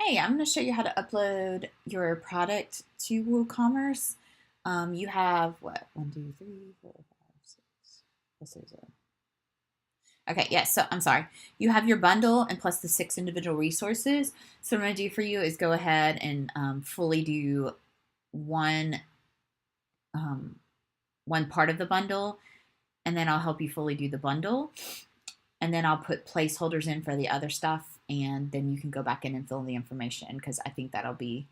Hey, I'm going to show you how to upload your product to WooCommerce. You have what? 1, 2, 3, 4, 5, 6. Yes, there's a. Okay, yes. So I'm sorry. You have your bundle and plus the 6 individual resources. So what I'm going to do for you is go ahead and fully do one one part of the bundle, and then I'll help you fully do the bundle, and then I'll put placeholders in for the other stuff, and then you can go back in and fill in the information because I think that'll be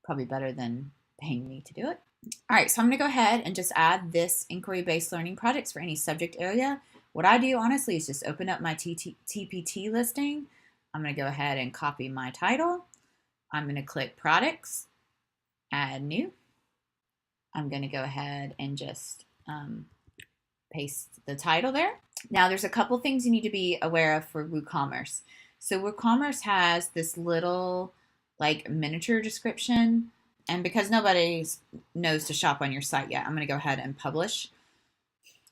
probably better than paying me to do it. All right, so I'm going to go ahead and just add this inquiry-based learning projects for any subject area. What I do, honestly, is just open up my TPT listing. I'm going to go ahead and copy my title. I'm going to click Products, Add New. I'm going to go ahead and just paste the title there. Now, there's a couple things you need to be aware of for WooCommerce. So WooCommerce has this little like miniature description, and because nobody knows to shop on your site yet, I'm going to go ahead and publish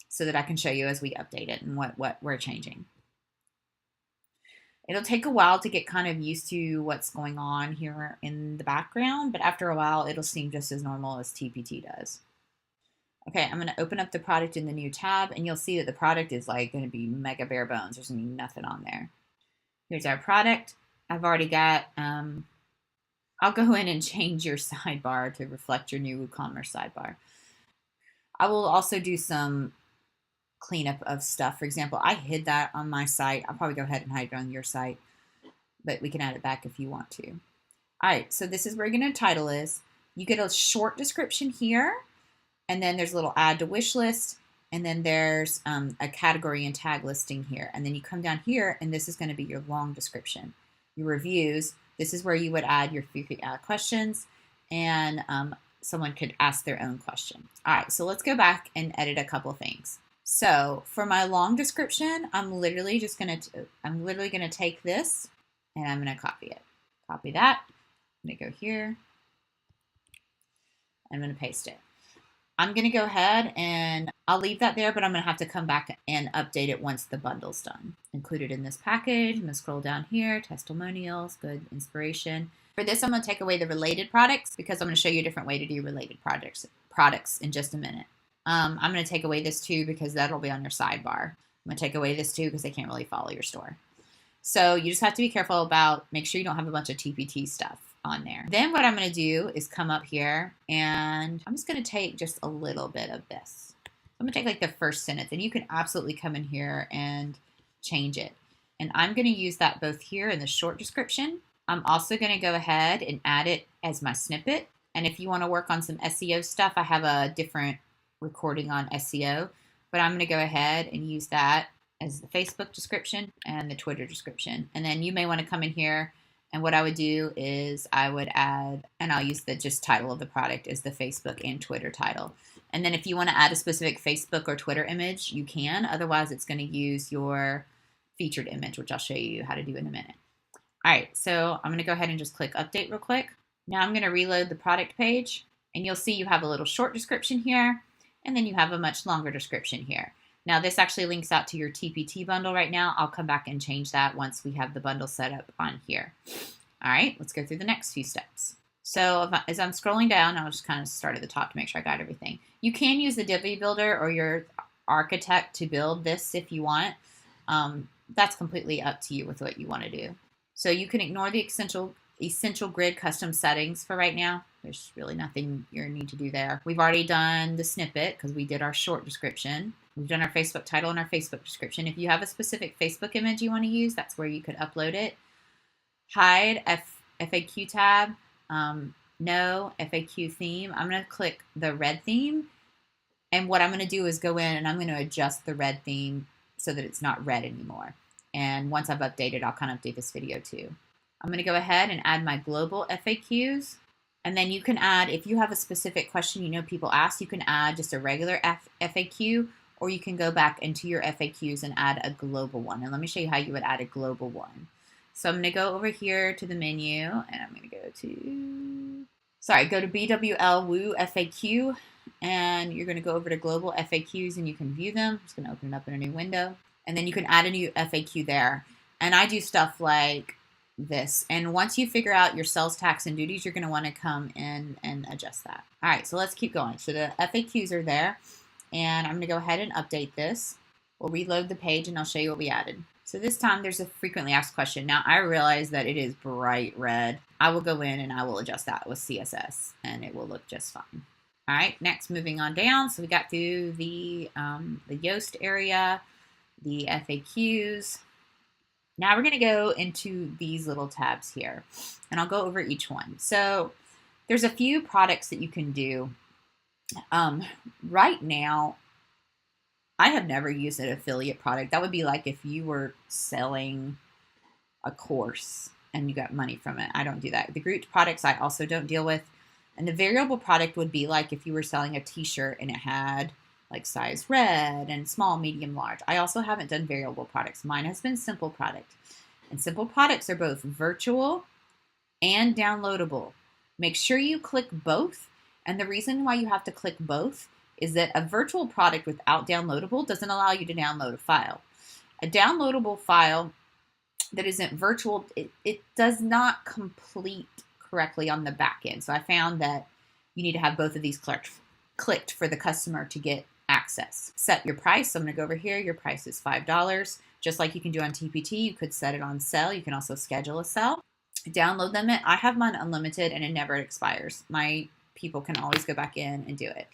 so that I can show you as we update it and what we're changing. It'll take a while to get kind of used to what's going on here in the background, but after a while, it'll seem just as normal as TPT does. Okay, I'm going to open up the product in the new tab, and you'll see that the product is like going to be mega bare bones. There's going to be nothing on there. Here's our product. I've already got, I'll go in and change your sidebar to reflect your new WooCommerce sidebar. I will also do some cleanup of stuff. For example, I hid that on my site. I'll probably go ahead and hide it on your site, but we can add it back if you want to. All right, so this is where your title is. You get a short description here, and then there's a little add to wish list, and then there's a category and tag listing here. And then you come down here, and this is going to be your long description. Your reviews, this is where you would add your questions, and someone could ask their own question. All right, so let's go back and edit a couple things. So for my long description, I'm literally going to take this, and I'm going to copy it. Copy that. I'm going to go here. I'm going to paste it. I'm going to go ahead and I'll leave that there, but I'm going to have to come back and update it once the bundle's done. Included in this package, I'm going to scroll down here, testimonials, good inspiration. For this, I'm going to take away the related products because I'm going to show you a different way to do related products in just a minute. I'm going to take away this too because that'll be on your sidebar. I'm going to take away this too because they can't really follow your store. So you just have to be careful about, make sure you don't have a bunch of TPT stuff on there. Then what I'm going to do is come up here, and I'm just going to take just a little bit of this. I'm going to take like the first sentence, and you can absolutely come in here and change it. And I'm going to use that both here in the short description. I'm also going to go ahead and add it as my snippet. And if you want to work on some SEO stuff, I have a different recording on SEO, but I'm going to go ahead and use that as the Facebook description and the Twitter description. And then you may want to come in here, and what I would do is I would add, and I'll use the just title of the product as the Facebook and Twitter title. And then if you want to add a specific Facebook or Twitter image, you can. Otherwise, it's going to use your featured image, which I'll show you how to do in a minute. All right, so I'm going to go ahead and just click update real quick. Now I'm going to reload the product page, and you'll see you have a little short description here, and then you have a much longer description here. Now this actually links out to your TPT bundle right now. I'll come back and change that once we have the bundle set up on here. All right, let's go through the next few steps. So as I'm scrolling down, I'll just kind of start at the top to make sure I got everything. You can use the Divi Builder or your architect to build this if you want. That's completely up to you with what you want to do. So you can ignore the essential grid custom settings for right now. There's really nothing you need to do there. We've already done the snippet because we did our short description. We've done our Facebook title and our Facebook description. If you have a specific Facebook image you want to use, that's where you could upload it. Hide FAQ tab. No FAQ theme. I'm going to click the red theme. And what I'm going to do is go in and I'm going to adjust the red theme so that it's not red anymore. And once I've updated, I'll kind of update this video too. I'm going to go ahead and add my global FAQs. And then you can add, if you have a specific question you know people ask, you can add just a regular FAQ, or you can go back into your FAQs and add a global one. And let me show you how you would add a global one. So I'm going to go over here to the menu, and I'm going to go to BWL Woo FAQ, and you're going to go over to global FAQs, and you can view them. I'm just going to open it up in a new window. And then you can add a new FAQ there. And I do stuff like this. And once you figure out your sales tax and duties, you're going to want to come in and adjust that. All right, so let's keep going. So the FAQs are there, and I'm going to go ahead and update this. We'll reload the page, and I'll show you what we added. So this time there's a frequently asked question. Now I realize that it is bright red. I will go in and I will adjust that with CSS, and it will look just fine. All right, next, moving on down. So we got through the Yoast area, the FAQs. Now we're going to go into these little tabs here, and I'll go over each one. So there's a few products that you can do. Right now, I have never used an affiliate product. That would be like if you were selling a course and you got money from it. I don't do that. The grouped products I also don't deal with. And the variable product would be like if you were selling a t-shirt and it had like size red and small, medium, large. I also haven't done variable products. Mine has been simple product. And simple products are both virtual and downloadable. Make sure you click both. And the reason why you have to click both is that a virtual product without downloadable doesn't allow you to download a file. A downloadable file that isn't virtual, it does not complete correctly on the back end. So I found that you need to have both of these clicked for the customer to get access. Set your price. So I'm going to go over here. Your price is $5. Just like you can do on TPT, you could set it on sell. You can also schedule a sell. Download limit. I have mine unlimited and it never expires. My people can always go back in and do it.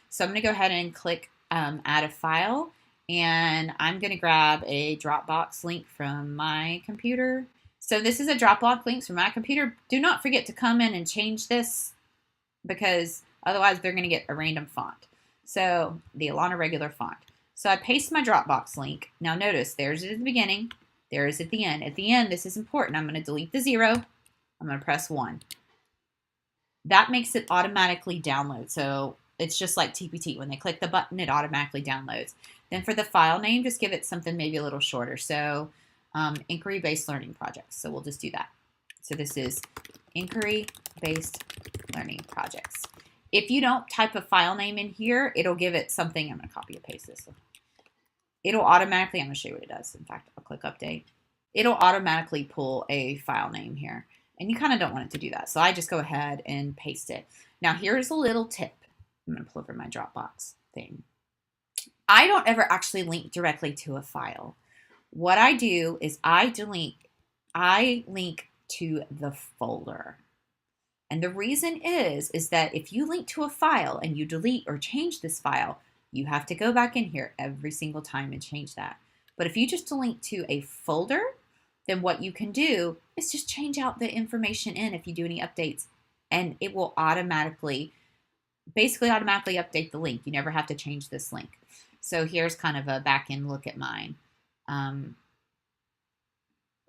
So I'm going to go ahead and click add a file. And I'm going to grab a Dropbox link from my computer. So this is a Dropbox link from my computer. Do not forget to come in and change this because otherwise they're going to get a random font. So the Alana regular font. So I paste my Dropbox link. Now notice there's it at the beginning. There is at the end. At the end, this is important. I'm going to delete the 0. I'm going to press 1. That makes it automatically download. So it's just like TPT. When they click the button, it automatically downloads. Then for the file name, just give it something maybe a little shorter. So inquiry-based learning projects. So we'll just do that. So this is inquiry-based learning projects. If you don't type a file name in here, it'll give it something. I'm going to copy and paste this. It'll automatically, I'm going to show you what it does. In fact, I'll click update. It'll automatically pull a file name here. And you kind of don't want it to do that. So I just go ahead and paste it. Now here's a little tip. I'm going to pull over my Dropbox thing. I don't ever actually link directly to a file. What I do is I link to the folder. And the reason is that if you link to a file and you delete or change this file, you have to go back in here every single time and change that. But if you just link to a folder, then what you can do is just change out the information in if you do any updates, and it will basically automatically update the link. You never have to change this link. So here's kind of a back end look at mine.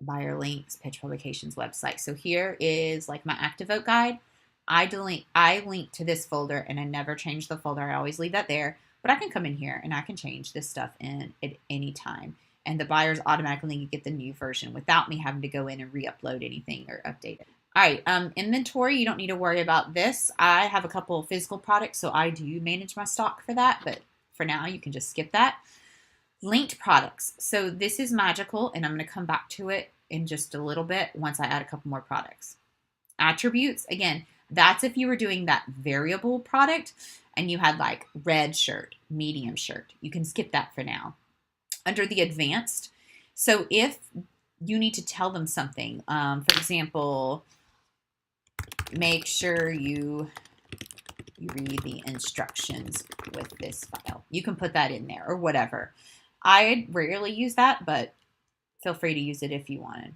Buyer links, pitch publications website. So here is like my ActiveVote guide. I link to this folder and I never change the folder. I always leave that there, but I can come in here and I can change this stuff in at any time. And the buyers automatically get the new version without me having to go in and re-upload anything or update it. All right, inventory, you don't need to worry about this. I have a couple of physical products, so I do manage my stock for that, but for now you can just skip that. Linked products. So this is magical, and I'm going to come back to it in just a little bit once I add a couple more products. Attributes, again, that's if you were doing that variable product and you had like red shirt, medium shirt. You can skip that for now. Under the advanced, so if you need to tell them something, for example, make sure you read the instructions with this file. You can put that in there or whatever. I rarely use that, but feel free to use it if you wanted.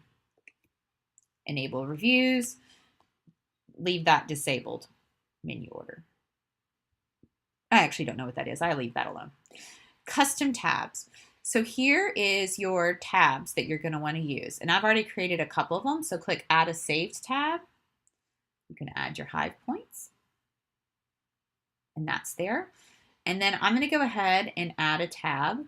Enable reviews. Leave that disabled. Menu order. I actually don't know what that is. I leave that alone. Custom tabs. So here is your tabs that you're going to want to use. And I've already created a couple of them. So click Add a Saved tab. You can add your hive points. And that's there. And then I'm going to go ahead and add a tab.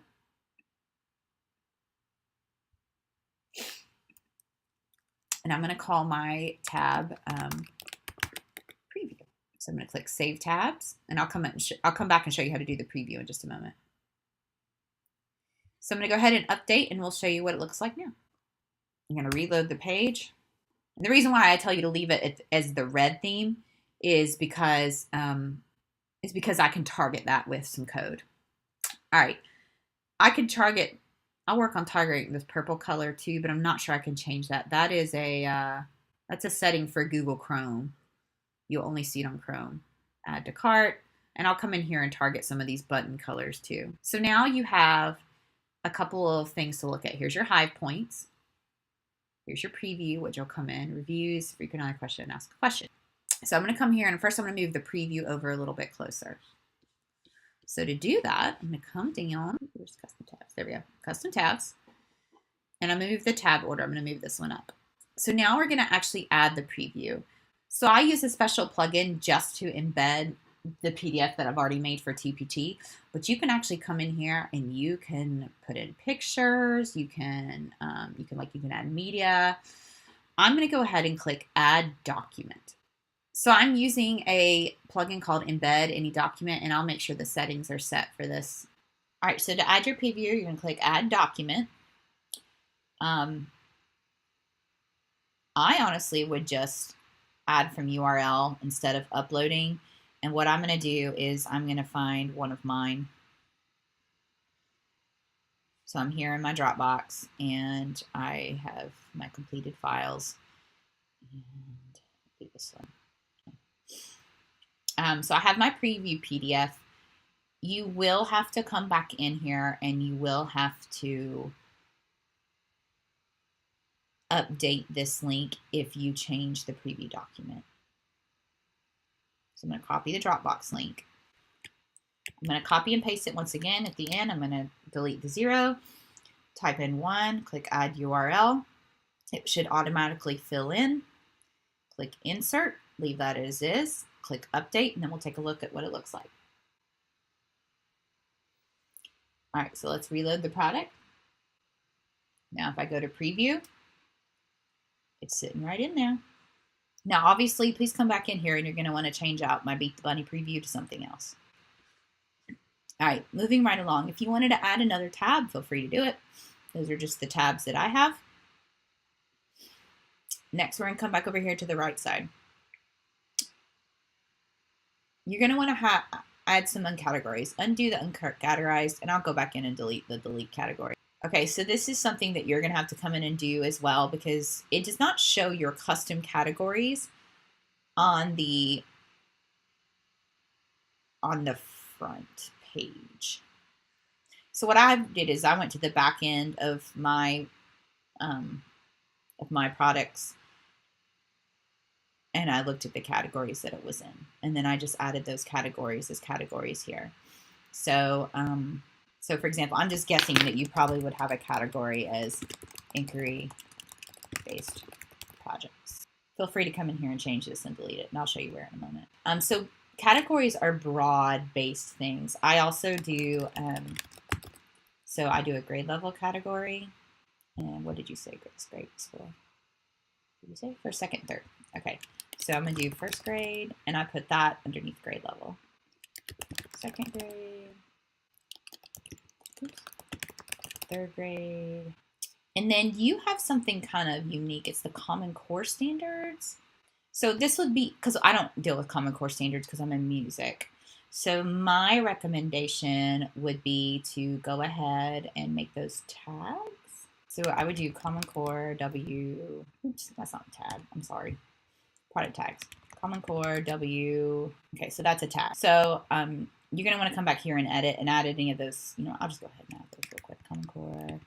And I'm going to call my tab preview. So I'm going to click Save Tabs. And I'll come back and show you how to do the preview in just a moment. So I'm going to go ahead and update, and we'll show you what it looks like now. I'm going to reload the page. And the reason why I tell you to leave it as the red theme is because I can target that with some code. All right, I can target. I'll work on targeting this purple color too, but I'm not sure I can change that. That is that's a setting for Google Chrome. You'll only see it on Chrome. Add to cart, and I'll come in here and target some of these button colors too. So now you have a couple of things to look at. Here's your hive points. Here's your preview, which will come in. Reviews, frequent asked question, ask a question. So I'm going to come here, and first I'm going to move the preview over a little bit closer. So to do that, I'm going to come down. Where's custom tabs? There we go. Custom tabs. And I'm going to move the tab order. I'm going to move this one up. So now we're going to actually add the preview. So I use a special plugin just to embed the PDF that I've already made for TPT, but you can actually come in here and you can put in pictures. You can add media. I'm going to go ahead and click Add Document. So I'm using a plugin called Embed Any Document, and I'll make sure the settings are set for this. All right, so to add your preview, you're going to click Add Document. I honestly would just add from URL instead of uploading. And what I'm going to do is I'm going to find one of mine. So I'm here in my Dropbox, and I have my completed files. And do this one. So I have my preview PDF. You will have to come back in here, and you will have to update this link if you change the preview document. So I'm going to copy the Dropbox link. I'm going to copy and paste it once again. At the end, I'm going to delete the 0, type in 1, click Add URL. It should automatically fill in. Click Insert, leave that as is. Click Update, and then we'll take a look at what it looks like. All right, so let's reload the product. Now if I go to Preview, it's sitting right in there. Now, obviously, please come back in here, and you're going to want to change out my Beat the Bunny preview to something else. All right, moving right along. If you wanted to add another tab, feel free to do it. Those are just the tabs that I have. Next, we're going to come back over here to the right side. You're going to want to add some uncategories. Undo the uncategorized, and I'll go back in and delete the delete category. Okay, so this is something that you're going to have to come in and do as well, because it does not show your custom categories on the front page. So what I did is I went to the back end of my products, and I looked at the categories that it was in, and then I just added those categories as categories here. So so for example, I'm just guessing that you probably would have a category as inquiry-based projects. Feel free to come in here and change this and delete it, and I'll show you where in a moment. So categories are broad-based things. I also do, so I do a grade level category. And what did you say grade school? What did you say? First, second, third. Okay, so I'm going to do first grade, and I put that underneath grade level. Second grade. Oops. Third grade. And then you have something kind of unique. It's the Common Core standards. So this would be, because I don't deal with Common Core standards because I'm in music. So my recommendation would be to go ahead and make those tags. So I would do Common Core W, oops, that's not a tag, I'm sorry. Product tags. Common Core W, okay, so that's a tag. So you're going to want to come back here and edit and add any of those, I'll just go ahead and add those real quick. Common Core.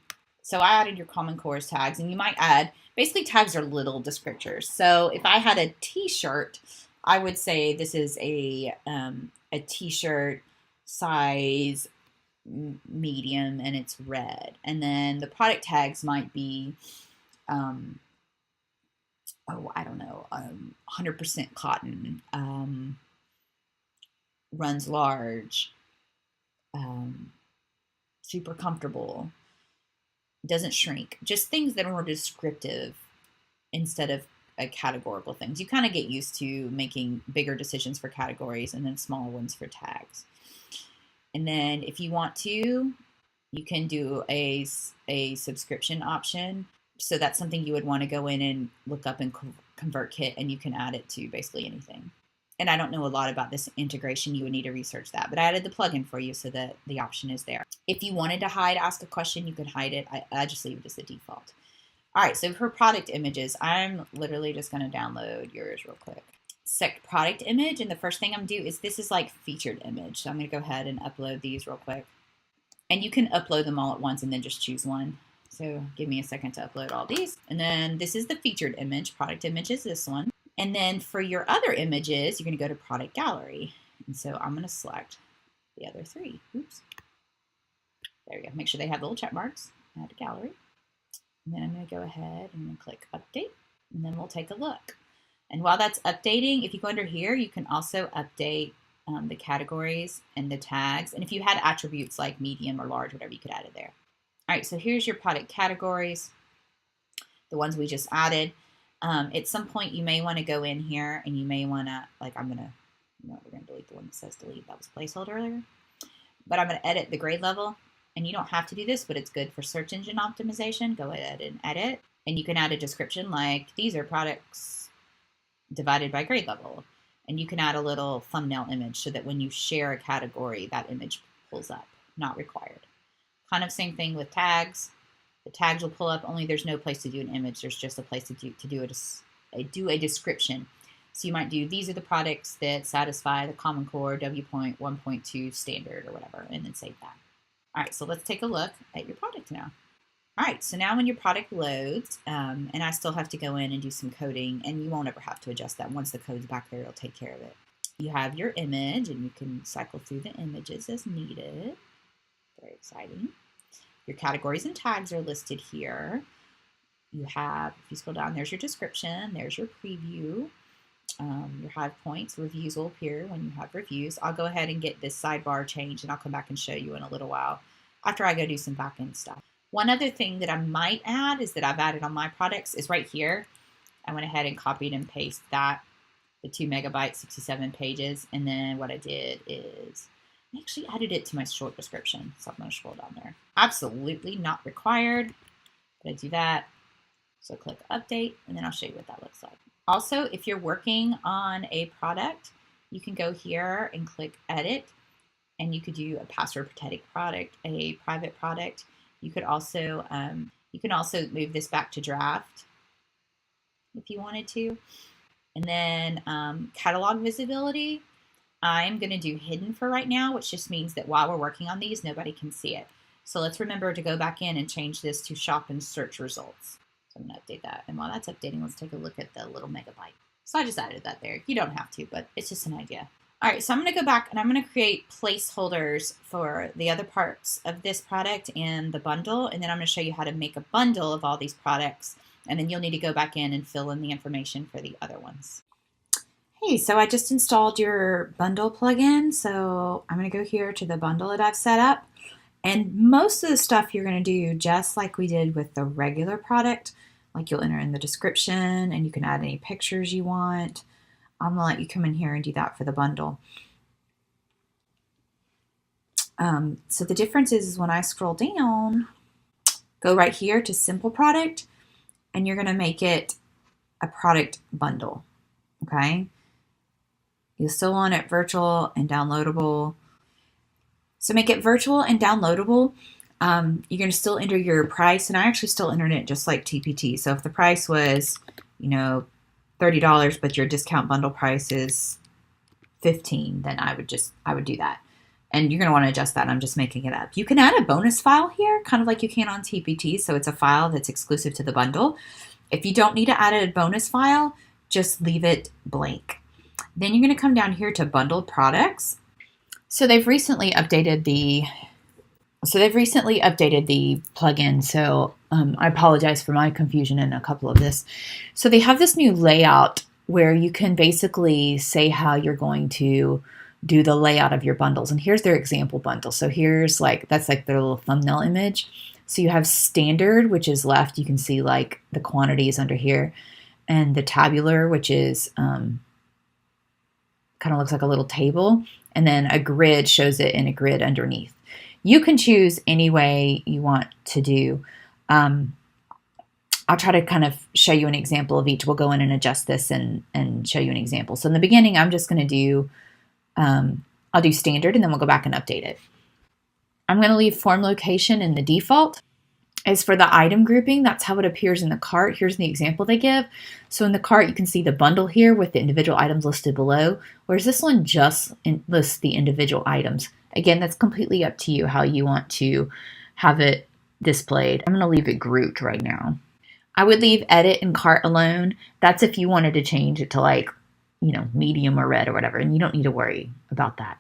So I added your Common Core tags, and you might add, basically tags are little descriptors. So if I had a t-shirt, I would say this is a t-shirt size medium, and it's red. And then the product tags might be, I don't know, 100% cotton, runs large, super comfortable, doesn't shrink. Just things that are more descriptive instead of categorical things. You kind of get used to making bigger decisions for categories and then smaller ones for tags. And then if you want to, you can do a subscription option. So that's something you would want to go in and look up in ConvertKit, and you can add it to basically anything. And I don't know a lot about this integration. You would need to research that. But I added the plugin for you so that the option is there. If you wanted to ask a question, you could hide it. I just leave it as the default. All right, so for product images, I'm literally just going to download yours real quick. Select product image, and the first thing I'm going to do is this is like featured image. So I'm going to go ahead and upload these real quick. And you can upload them all at once and then just choose one. So give me a second to upload all these. And then this is the featured image. Product image is this one. And then for your other images, you're going to go to product gallery. And so I'm going to select the other three. Oops. There we go. Make sure they have little check marks. Add to gallery. And then I'm going to go ahead and click update. And then we'll take a look. And while that's updating, if you go under here, you can also update the categories and the tags. And if you had attributes like medium or large, whatever, you could add it there. All right, so here's your product categories, the ones we just added. At some point, you may want to go in here and you may want to, like we're going to delete the one that says delete. That was placeholder earlier. But I'm going to edit the grade level. And you don't have to do this, but it's good for search engine optimization. Go ahead and edit. And you can add a description like these are products divided by grade level. And you can add a little thumbnail image so that when you share a category, that image pulls up. Not required. Kind of same thing with tags. The tags will pull up, only there's no place to do an image. There's just a place to do a description. So you might do, these are the products that satisfy the Common Core W.1.2 standard or whatever, and then save that. All right, so let's take a look at your product now. All right, so now when your product loads, and I still have to go in and do some coding, and you won't ever have to adjust that. Once the code's back there, it'll take care of it. You have your image, and you can cycle through the images as needed. Very exciting. Your categories and tags are listed here. You have, if you scroll down, there's your description, there's your preview. Your high points, reviews will appear when you have reviews. I'll go ahead and get this sidebar changed, and I'll come back and show you in a little while after I go do some back-end stuff. One other thing that I might add is that I've added on my products is right here. I went ahead and copied and pasted that, the 2 megabytes, 67 pages. And then what I did is I actually added it to my short description. So I'm going to scroll down there. Absolutely not required, but I do that. So click update, and then I'll show you what that looks like. Also, if you're working on a product, you can go here and click edit, and you could do a password protected product, a private product. You could also move this back to draft if you wanted to. And then catalog visibility, I'm going to do hidden for right now, which just means that while we're working on these, nobody can see it. So let's remember to go back in and change this to shop and search results. So I'm going to update that. And while that's updating, let's take a look at the little megabyte. So I just added that there. You don't have to, but it's just an idea. All right, so I'm going to go back and I'm going to create placeholders for the other parts of this product and the bundle. And then I'm going to show you how to make a bundle of all these products. And then you'll need to go back in and fill in the information for the other ones. Hey, so I just installed your bundle plugin. So I'm going to go here to the bundle that I've set up. And most of the stuff you're going to do just like we did with the regular product. Like you'll enter in the description and you can add any pictures you want. I'm going to let you come in here and do that for the bundle. So the difference is when I scroll down, go right here to simple product, and you're going to make it a product bundle. Okay. You'll still want it virtual and downloadable. So make it virtual and downloadable. You're going to still enter your price, and I actually still entered it just like TPT. So if the price was, $30, but your discount bundle price is $15, then I would do that. And you're going to want to adjust that. I'm just making it up. You can add a bonus file here, kind of like you can on TPT. So it's a file that's exclusive to the bundle. If you don't need to add a bonus file, just leave it blank. Then you're going to come down here to bundled products. So they've recently updated the plugin. So I apologize for my confusion in a couple of this. So they have this new layout where you can basically say how you're going to do the layout of your bundles. And here's their example bundle. So here's that's like their little thumbnail image. So you have standard, which is left. You can see like the quantities under here, and the tabular, which is kind of looks like a little table. And then a grid shows it in a grid underneath. You can choose any way you want to do. I'll try to kind of show you an example of each. We'll go in and adjust this and show you an example. So in the beginning, I'm just going to do, I'll do standard, and then we'll go back and update it. I'm going to leave form location in the default. As for the item grouping, that's how it appears in the cart. Here's the example they give. So in the cart, you can see the bundle here with the individual items listed below, whereas this one just lists the individual items. Again, that's completely up to you how you want to have it displayed. I'm going to leave it grouped right now. I would leave edit and cart alone. That's if you wanted to change it to like, medium or red or whatever, and you don't need to worry about that.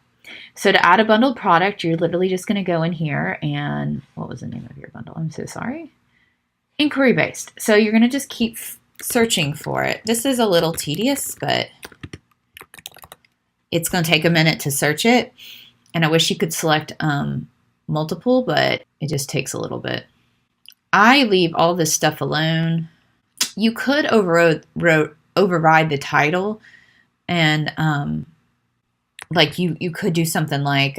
So to add a bundled product, you're literally just going to go in here and, what was the name of your bundle? I'm so sorry. Inquiry based. So you're going to just keep searching for it. This is a little tedious, but it's going to take a minute to search it. And I wish you could select multiple, but it just takes a little bit. I leave all this stuff alone. You could override the title, and like you could do something like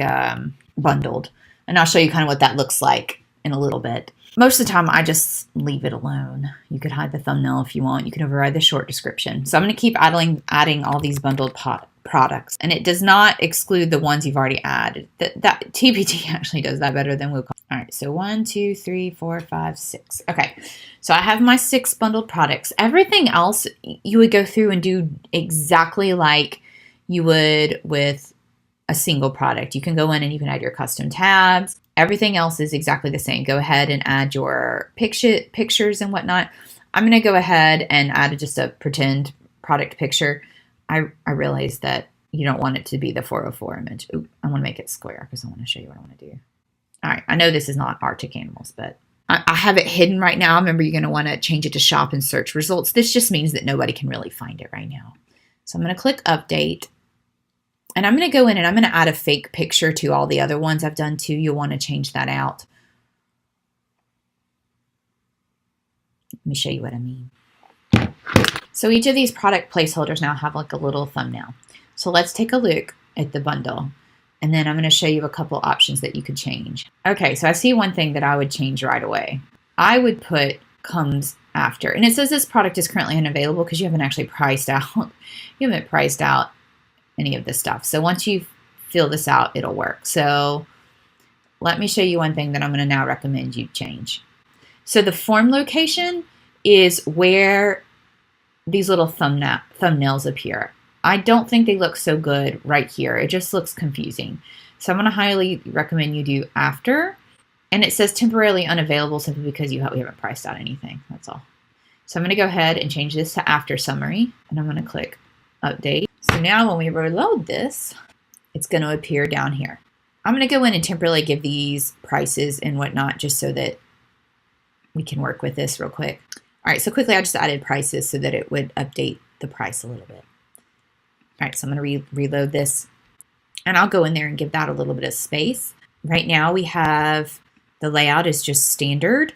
bundled, and I'll show you kind of what that looks like in a little bit. Most of the time, I just leave it alone. You could hide the thumbnail if you want. You can override the short description. So I'm going to keep adding all these bundled products, and it does not exclude the ones you've already added. That TPT actually does that better than WooCommerce. All right, so 1, 2, 3, 4, 5, 6. Okay, so I have my 6 bundled products. Everything else you would go through and do exactly like you would with a single product. You can go in and you can add your custom tabs. Everything else is exactly the same. Go ahead and add your pictures and whatnot. I'm going to go ahead and add just a pretend product picture. I realize that you don't want it to be the 404 image. Ooh, I want to make it square because I want to show you what I want to do. All right, I know this is not Arctic animals, but I have it hidden right now. Remember, you're going to want to change it to shop and search results. This just means that nobody can really find it right now. So I'm going to click update. And I'm going to go in and I'm going to add a fake picture to all the other ones I've done too. You'll want to change that out. Let me show you what I mean. So each of these product placeholders now have like a little thumbnail. So let's take a look at the bundle. And then I'm going to show you a couple options that you could change. Okay, so I see one thing that I would change right away. I would put comes after. And it says this product is currently unavailable because you haven't actually priced out. You haven't priced out any of this stuff. So once you fill this out, it'll work. So let me show you one thing that I'm going to now recommend you change. So the form location is where these little thumbnails appear. I don't think they look so good right here. It just looks confusing. So I'm going to highly recommend you do after. And it says temporarily unavailable simply because we haven't priced out anything. That's all. So I'm going to go ahead and change this to after summary. And I'm going to click update. So now when we reload this, it's going to appear down here. I'm going to go in and temporarily give these prices and whatnot just so that we can work with this real quick. All right, so quickly I just added prices so that it would update the price a little bit. All right, so I'm going to reload this, and I'll go in there and give that a little bit of space. Right now we have the layout is just standard.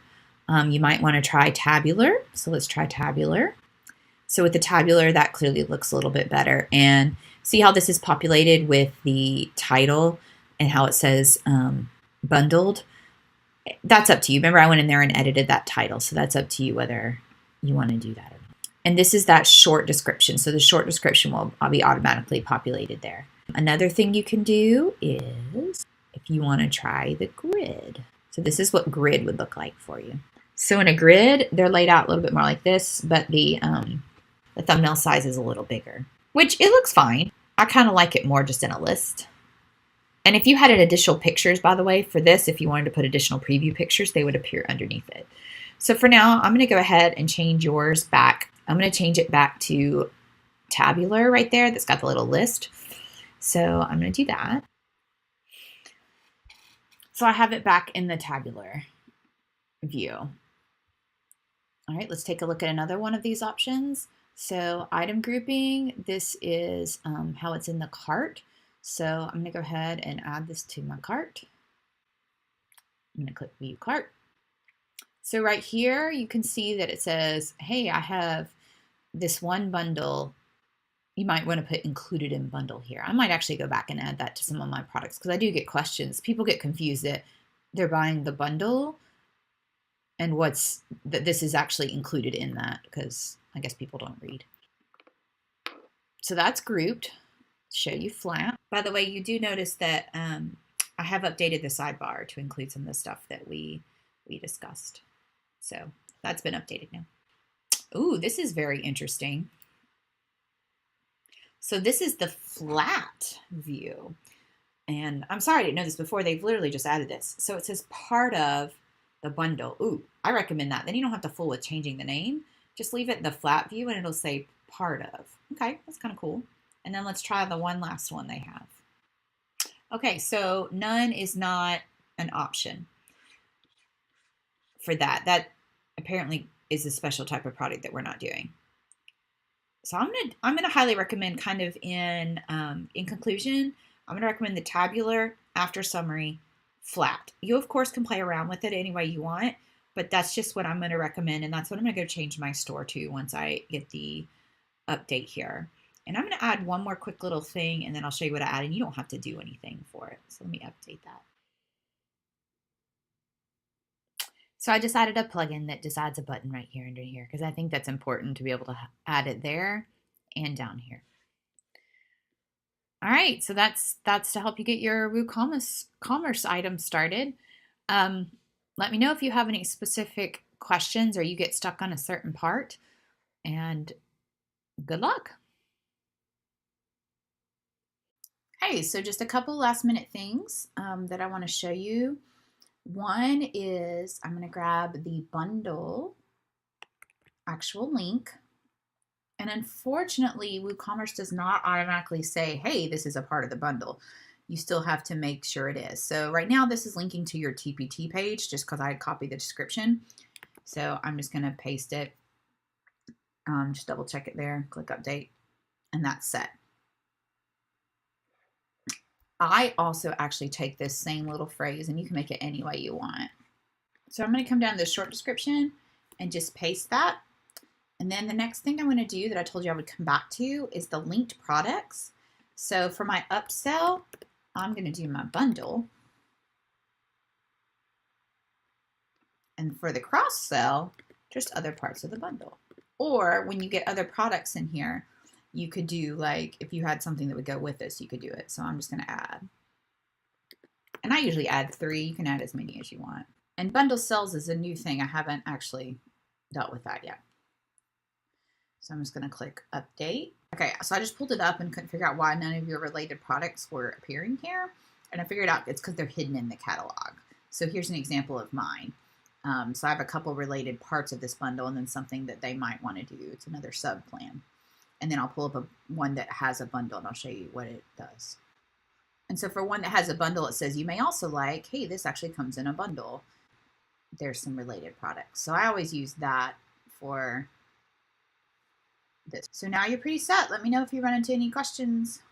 You might want to try tabular. So let's try tabular. So with the tabular, that clearly looks a little bit better. And see how this is populated with the title and how it says bundled. That's up to you. Remember, I went in there and edited that title. So that's up to you whether you want to do that or not. And this is that short description. So the short description will be automatically populated there. Another thing you can do is if you want to try the grid. So this is what grid would look like for you. So in a grid, they're laid out a little bit more like this, but the thumbnail size is a little bigger, which it looks fine. I kind of like it more just in a list. And if you had additional pictures, by the way, for this, if you wanted to put additional preview pictures, they would appear underneath it. So for now, I'm going to go ahead and change yours back. I'm going to change it back to tabular right there. That's got the little list. So I'm going to do that. So I have it back in the tabular view. All right, let's take a look at another one of these options. So item grouping, this is how it's in the cart. So I'm going to go ahead and add this to my cart. I'm going to click view cart. So right here, you can see that it says, hey, I have this one bundle. You might want to put included in bundle here. I might actually go back and add that to some of my products because I do get questions. People get confused that they're buying the bundle and what's that this is actually included in that, because I guess people don't read. So that's grouped. Show you flat. By the way, you do notice that I have updated the sidebar to include some of the stuff that we discussed. So that's been updated now. Ooh, this is very interesting. So this is the flat view. And I'm sorry I didn't know this before. They've literally just added this. So it says part of the bundle. Ooh, I recommend that. Then you don't have to fool with changing the name. Just leave it in the flat view and it'll say part of. Okay, that's kind of cool. And then let's try the one last one they have. Okay, so none is not an option for that. That apparently is a special type of product that we're not doing. So I'm gonna highly recommend, kind of in conclusion, I'm gonna recommend the tabular, after summary, flat. You of course can play around with it any way you want, but that's just what I'm gonna recommend, and that's what I'm gonna go change my store to once I get the update here. And I'm gonna add one more quick little thing, and then I'll show you what I add, and you don't have to do anything for it. So let me update that. So I just added a plugin that just adds a button right here under here, because I think that's important to be able to add it there and down here. All right, so that's to help you get your WooCommerce items started. Let me know if you have any specific questions or you get stuck on a certain part, and good luck. Hey, so just a couple last minute things that I want to show you. One is I'm going to grab the bundle actual link. And unfortunately, WooCommerce does not automatically say, hey, this is a part of the bundle. You still have to make sure it is. So right now, this is linking to your TPT page just because I copied the description. So I'm just going to paste it. Just double check it there, click update, and that's set. I also actually take this same little phrase, and you can make it any way you want. So I'm going to come down to the short description and just paste that. And then the next thing I'm going to do that I told you I would come back to is the linked products. So for my upsell, I'm going to do my bundle. And for the cross sell, just other parts of the bundle. Or when you get other products in here, you could do, like, if you had something that would go with this, you could do it. So I'm just going to add. And I usually add 3. You can add as many as you want. And bundle sells is a new thing. I haven't actually dealt with that yet. So I'm just going to click update. Okay, so I just pulled it up and couldn't figure out why none of your related products were appearing here. And I figured out it's because they're hidden in the catalog. So here's an example of mine. So I have a couple related parts of this bundle and then something that they might want to do. It's another sub plan. And then I'll pull up one that has a bundle and I'll show you what it does. And so for one that has a bundle, it says you may also like, hey, this actually comes in a bundle. There's some related products. So I always use that for this. So now you're pretty set. Let me know if you run into any questions.